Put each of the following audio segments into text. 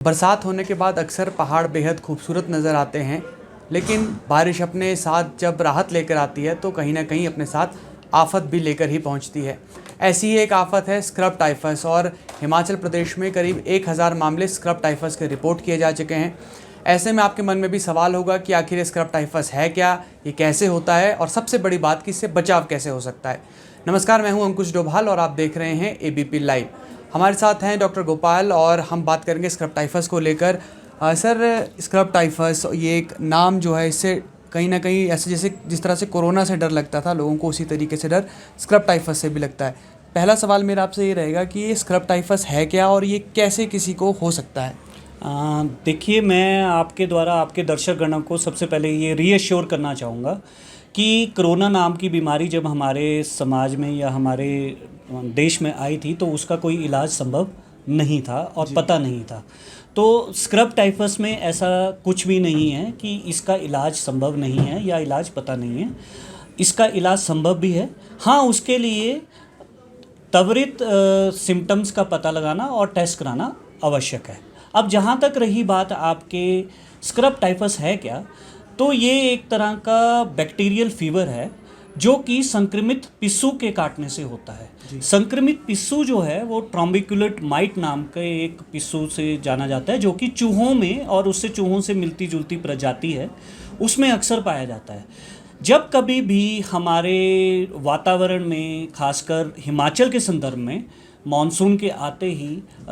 बरसात होने के बाद अक्सर पहाड़ बेहद खूबसूरत नज़र आते हैं, लेकिन बारिश अपने साथ जब राहत लेकर आती है तो कहीं ना कहीं अपने साथ आफत भी लेकर ही पहुंचती है। ऐसी ही एक आफत है स्क्रब टाइफस और हिमाचल प्रदेश में करीब 1000 मामले स्क्रब टाइफस के रिपोर्ट किए जा चुके हैं। ऐसे में आपके मन में भी सवाल होगा कि आखिर ये स्क्रब टाइफस है क्या, ये कैसे होता है और सबसे बड़ी बात कि इससे बचाव कैसे हो सकता है। नमस्कार, मैं हूं अंकुश डोभाल और आप देख रहे हैं एबीपी लाइव। हमारे साथ हैं डॉक्टर गोपाल और हम बात करेंगे स्क्रब टाइफस को लेकर। सर, स्क्रब टाइफस ये एक नाम जो है, इससे कहीं ना कहीं ऐसे जैसे जिस तरह से कोरोना से डर लगता था लोगों को, उसी तरीके से डर स्क्रब टाइफस से भी लगता है। पहला सवाल मेरा आपसे ये रहेगा कि ये स्क्रब टाइफस है क्या और ये कैसे किसी को हो सकता है? देखिए, मैं आपके द्वारा आपके दर्शकगणों को सबसे पहले ये रीअश्योर करना चाहूँगा कि कोरोना नाम की बीमारी जब हमारे समाज में या हमारे देश में आई थी तो उसका कोई इलाज संभव नहीं था और पता नहीं था। तो स्क्रब टाइफस में ऐसा कुछ भी नहीं है कि इसका इलाज संभव नहीं है या इलाज पता नहीं है। इसका इलाज संभव भी है। हाँ, उसके लिए त्वरित सिम्टम्स का पता लगाना और टेस्ट कराना आवश्यक है। अब जहाँ तक रही बात आपके स्क्रब टाइफस है क्या, तो ये एक तरह का बैक्टीरियल फीवर है जो कि संक्रमित पिस्सू के काटने से होता है। संक्रमित पिस्सू जो है वो ट्रॉम्बिक्युलेट माइट नाम के एक पिस्सू से जाना जाता है, जो कि चूहों में और उससे चूहों से मिलती जुलती प्रजाति है, उसमें अक्सर पाया जाता है। जब कभी भी हमारे वातावरण में, खासकर हिमाचल के संदर्भ में, मॉनसून के आते ही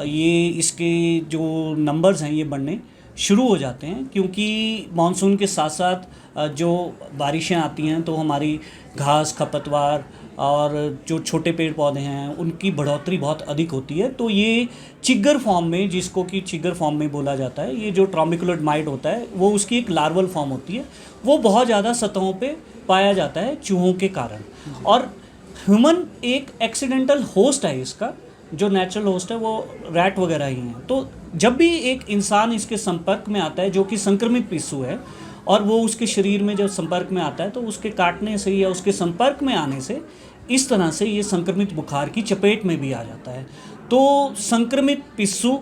ये इसके जो नंबर्स हैं ये बढ़ने शुरू हो जाते हैं, क्योंकि मॉनसून के साथ साथ जो बारिशें आती हैं तो हमारी घास, खपतवार और जो छोटे पेड़ पौधे हैं उनकी बढ़ोतरी बहुत अधिक होती है। तो ये चिगर फॉर्म में, जिसको कि चिगर फॉर्म में बोला जाता है, ये जो ट्रॉम्बिकुलेट माइट होता है वो उसकी एक लार्वल फॉर्म होती है, वो बहुत ज़्यादा सतहों पे पाया जाता है चूहों के कारण। और ह्यूमन एक एक्सीडेंटल होस्ट है इसका, जो नेचुरल होस्ट है वो रैट वगैरह ही हैं। तो जब भी एक इंसान इसके संपर्क में आता है जो कि संक्रमित पिस्सू है और वो उसके शरीर में जब संपर्क में आता है तो उसके काटने से या उसके संपर्क में आने से इस तरह से ये संक्रमित बुखार की चपेट में भी आ जाता है। तो संक्रमित पिस्सू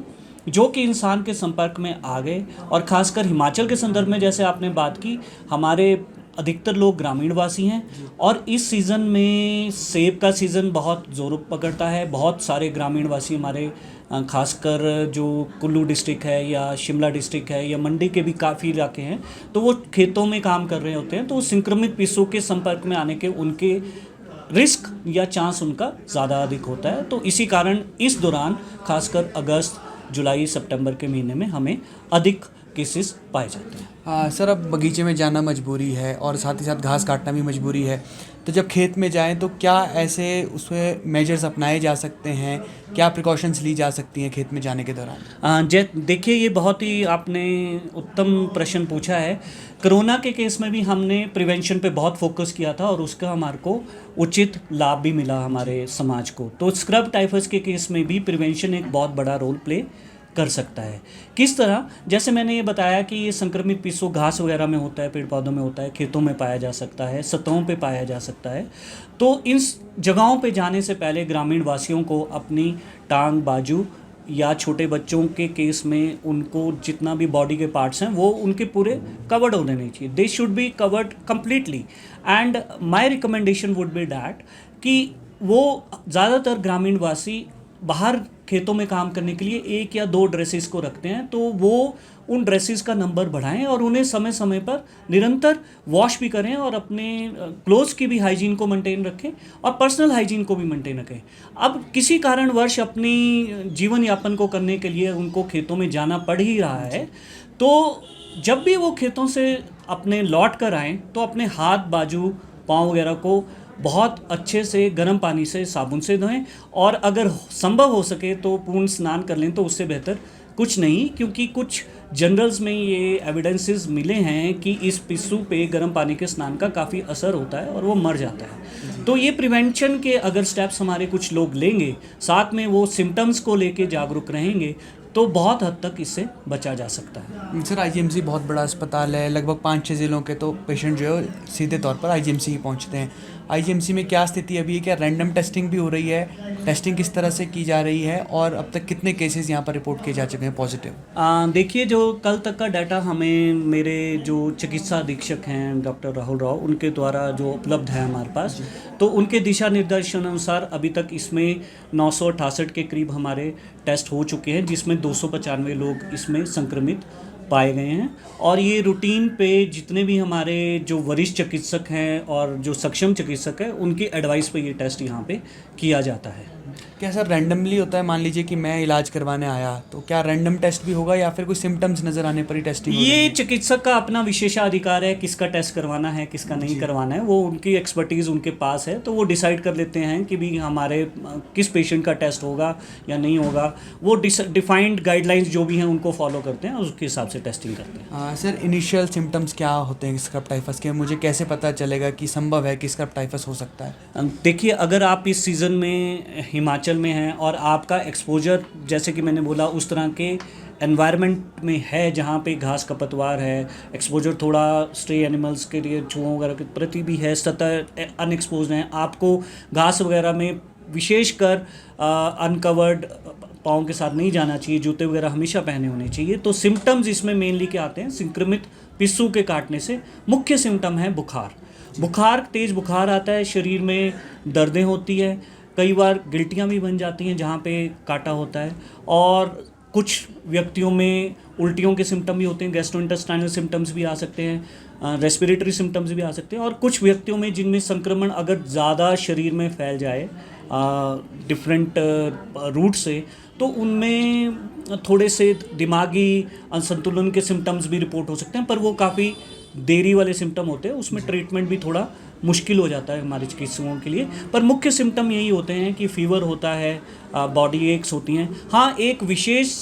जो कि इंसान के संपर्क में आ गए, और ख़ासकर हिमाचल के संदर्भ में जैसे आपने बात की, हमारे अधिकतर लोग ग्रामीणवासी हैं और इस सीज़न में सेब का सीज़न बहुत ज़ोर पकड़ता है। बहुत सारे ग्रामीणवासी हमारे, खासकर जो कुल्लू डिस्ट्रिक्ट है या शिमला डिस्ट्रिक्ट है या मंडी के भी काफ़ी इलाके हैं, तो वो खेतों में काम कर रहे होते हैं। तो संक्रमित पिस्सू के संपर्क में आने के उनके रिस्क या चांस उनका ज़्यादा अधिक होता है। तो इसी कारण इस दौरान खासकर अगस्त, जुलाई, सितंबर के महीने में हमें अधिक केसेस पाए जाते हैं। सर, अब बगीचे में जाना मजबूरी है और साथ ही साथ घास काटना भी मजबूरी है, तो जब खेत में जाएं तो क्या ऐसे उसमें मेजर्स अपनाए जा सकते हैं, क्या प्रिकॉशंस ली जा सकती हैं खेत में जाने के दौरान? देखिए, ये बहुत ही आपने उत्तम प्रश्न पूछा है। कोरोना के केस में भी हमने प्रिवेंशन पे बहुत फोकस किया था और उसका हमारे को उचित लाभ भी मिला हमारे समाज को। तो स्क्रब टाइफस के केस में भी प्रिवेंशन एक बहुत बड़ा रोल प्ले कर सकता है। किस तरह? जैसे मैंने ये बताया कि ये संक्रमित पिस्सू घास वगैरह में होता है, पेड़ पौधों में होता है, खेतों में पाया जा सकता है, सतहों पे पाया जा सकता है। तो इन जगहों पे जाने से पहले ग्रामीण वासियों को अपनी टांग, बाजू या छोटे बच्चों के केस में उनको जितना भी बॉडी के पार्ट्स हैं वो उनके पूरे कवर्ड होने नहीं चाहिए। They should be covered completely. And my recommendation would be that कि वो ज़्यादातर ग्रामीण वासी बाहर खेतों में काम करने के लिए 1 या 2 ड्रेसेस को रखते हैं, तो वो उन ड्रेसेस का नंबर बढ़ाएं और उन्हें समय समय पर निरंतर वॉश भी करें और अपने क्लोथ्स की भी हाइजीन को मेंटेन रखें और पर्सनल हाइजीन को भी मेंटेन रखें। अब किसी कारणवश अपनी जीवन यापन को करने के लिए उनको खेतों में जाना पड़ ही रहा है, तो जब भी वो खेतों से अपने लौट कर आएँ तो अपने हाथ, बाजू, पाँव वगैरह को बहुत अच्छे से गर्म पानी से, साबुन से धोएं और अगर संभव हो सके तो पूर्ण स्नान कर लें, तो उससे बेहतर कुछ नहीं। क्योंकि कुछ जर्नल्स में ये एविडेंसेस मिले हैं कि इस पिस्सू पे गर्म पानी के स्नान का काफ़ी असर होता है और वो मर जाता है। तो ये प्रिवेंशन के अगर स्टेप्स हमारे कुछ लोग लेंगे, साथ में वो सिम्टम्स को लेके जागरूक रहेंगे, तो बहुत हद तक इससे बचा जा सकता है। सर आईजीएमसी बहुत बड़ा अस्पताल है, लगभग 5-6 ज़िलों के तो पेशेंट जो है सीधे तौर पर आईजीएमसी ही पहुंचते हैं। आईजीएमसी में क्या स्थिति अभी है, क्या रैंडम टेस्टिंग भी हो रही है, टेस्टिंग किस तरह से की जा रही है और अब तक कितने केसेस यहाँ पर रिपोर्ट किए जा चुके हैं पॉजिटिव? देखिए, जो कल तक का डाटा हमें मेरे जो चिकित्सा अधीक्षक हैं डॉक्टर राहुल राव उनके द्वारा जो उपलब्ध है हमारे पास, तो उनके दिशा निर्देशन अनुसार अभी तक इसमें 968 के करीब हमारे टेस्ट हो चुके हैं, जिसमें 295 लोग इसमें संक्रमित पाए गए हैं। और ये रूटीन पे जितने भी हमारे जो वरिष्ठ चिकित्सक हैं और जो सक्षम चिकित्सक हैं उनकी एडवाइस पे ये टेस्ट यहाँ पे किया जाता है। क्या सर रैंडमली होता है? मान लीजिए कि मैं इलाज करवाने आया तो क्या रैंडम टेस्ट भी होगा या फिर कोई सिम्टम्स नज़र आने पर ही टेस्टिंग होगी? ये चिकित्सक का अपना विशेषाधिकार है, किसका टेस्ट करवाना है किसका नहीं करवाना है, वो उनकी एक्सपर्टीज़ उनके पास है, तो वो डिसाइड कर लेते हैं कि भी हमारे किस पेशेंट का टेस्ट होगा या नहीं होगा। वो डिफाइंड गाइडलाइंस जो भी हैं उनको फॉलो करते हैं और उसके हिसाब से टेस्टिंग करते हैं। सर इनिशियल सिम्टम्स क्या होते हैं स्क्रब टाइफस के? मुझे कैसे पता चलेगा कि संभव है कि स्क्रब टाइफस हो सकता है? देखिए, अगर आप इस सीज़न में हिमाचल में हैं और आपका एक्सपोजर जैसे कि मैंने बोला उस तरह के एनवायरनमेंट में है जहाँ पे घास खपतवार है, एक्सपोजर थोड़ा स्ट्रे एनिमल्स के लिए चूहों वगैरह के प्रति भी है, सतह अनएक्सपोज हैं, आपको घास वगैरह में विशेषकर अनकवर्ड पाँव के साथ नहीं जाना चाहिए, जूते वगैरह हमेशा पहने होने चाहिए। तो सिम्टम्स इसमें मेनली क्या आते हैं? संक्रमित पिस्सू के काटने से मुख्य सिम्टम है बुखार, तेज़ बुखार आता है, शरीर में दर्दें होती है, कई बार गिल्टियाँ भी बन जाती हैं जहाँ पे काटा होता है, और कुछ व्यक्तियों में उल्टियों के सिम्टम भी होते हैं, गैस्ट्रोइंटेस्टाइनल सिम्टम्स भी आ सकते हैं, रेस्पिरेटरी सिम्टम्स भी आ सकते हैं, और कुछ व्यक्तियों में जिनमें संक्रमण अगर ज़्यादा शरीर में फैल जाए डिफरेंट रूट से, तो उनमें थोड़े से दिमागी असंतुलन के सिम्टम्स भी रिपोर्ट हो सकते हैं, पर वो काफ़ी देरी वाले सिम्टम होते हैं, उसमें ट्रीटमेंट भी थोड़ा मुश्किल हो जाता है हमारे चिकित्सकों के लिए। पर मुख्य सिम्टम यही होते हैं कि फीवर होता है, बॉडी एक्स होती हैं। हाँ, एक विशेष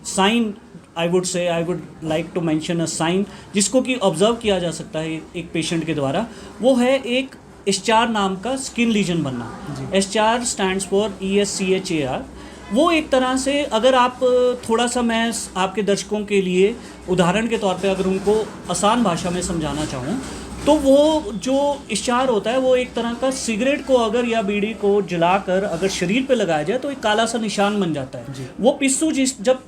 sign I would like to mention a sign जिसको कि ऑब्जर्व किया जा सकता है एक पेशेंट के द्वारा, वो है एक एस्चार नाम का स्किन लीजन बनना। एस्चार स्टैंड्स फॉर ESCHAR। वो एक तरह से अगर आप थोड़ा सा, मैं आपके दर्शकों के लिए उदाहरण के तौर पे अगर उनको आसान भाषा में समझाना चाहूँ, तो वो जो इश्चार होता है वो एक तरह का सिगरेट को अगर या बीड़ी को जलाकर अगर शरीर पे लगाया जाए तो एक काला सा निशान बन जाता है। वो पिस्सू जब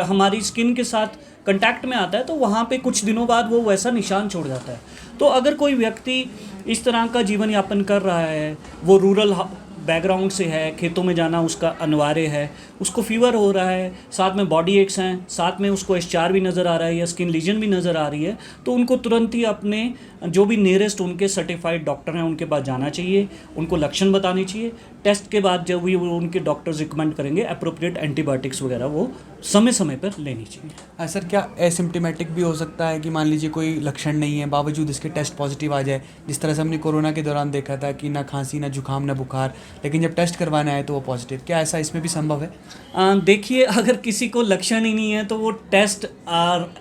हमारी स्किन के साथ कांटेक्ट में आता है तो वहाँ पे कुछ दिनों बाद वो वैसा निशान छोड़ जाता है। तो अगर कोई व्यक्ति इस तरह का जीवन यापन कर रहा है, वो रूरल बैकग्राउंड से है, खेतों में जाना उसका अनिवार्य है, उसको फीवर हो रहा है, साथ में बॉडी एक्स हैं, साथ में उसको एस्चार भी नज़र आ रहा है या स्किन लीजन भी नज़र आ रही है, तो उनको तुरंत ही अपने जो भी नियरेस्ट उनके सर्टिफाइड डॉक्टर हैं उनके पास जाना चाहिए, उनको लक्षण बताने चाहिए। टेस्ट के बाद जब भी वो उनके डॉक्टर्स रिकमेंड करेंगे एप्रोप्रिएट एंटीबायोटिक्स वगैरह वो समय समय पर लेनी चाहिए। सर क्या एसिम्प्टोमेटिक भी हो सकता है कि मान लीजिए कोई लक्षण नहीं है बावजूद इसके टेस्ट पॉजिटिव आ जाए, जिस तरह से हमने कोरोना के दौरान देखा था कि ना खांसी ना जुकाम ना बुखार, लेकिन जब टेस्ट करवाना है तो वो पॉजिटिव, क्या ऐसा इसमें भी संभव है? देखिए, अगर किसी को लक्षण ही नहीं है तो वो टेस्ट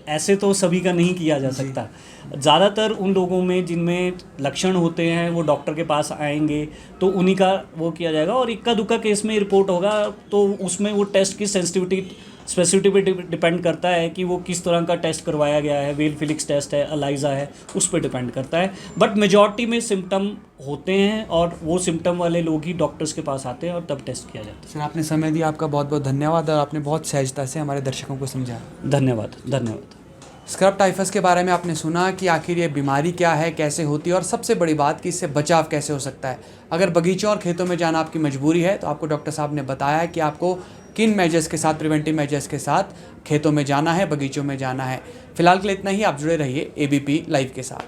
ऐसे तो सभी का नहीं किया जा सकता। ज़्यादातर उन लोगों में जिनमें लक्षण होते हैं वो डॉक्टर के पास आएंगे तो उन्हीं का वो किया जाएगा, और इक्का दुक्का केस में रिपोर्ट होगा तो उसमें वो टेस्ट की स्पेसिफिसिटी पे डिपेंड करता है कि वो किस तरह का टेस्ट करवाया गया है, वेल फिलिक्स टेस्ट है, अलाइजा है, उस पर डिपेंड करता है। बट मेजॉरिटी में सिम्टम होते हैं और वो सिम्टम वाले लोग ही डॉक्टर्स के पास आते हैं और तब टेस्ट किया जाता है। सर आपने समय दिया, आपका बहुत बहुत धन्यवाद, और आपने बहुत सहजता से हमारे दर्शकों को समझाया। धन्यवाद। स्क्रब टाइफस के बारे में आपने सुना कि आखिर ये बीमारी क्या है, कैसे होती है, और सबसे बड़ी बात कि इससे बचाव कैसे हो सकता है। अगर बगीचों और खेतों में जाना आपकी मजबूरी है तो आपको डॉक्टर साहब ने बताया कि आपको किन मेजर्स के साथ, प्रिवेंटिव मेजर्स के साथ खेतों में जाना है, बगीचों में जाना है। फिलहाल के लिए इतना ही। आप जुड़े रहिए ABP लाइव के साथ।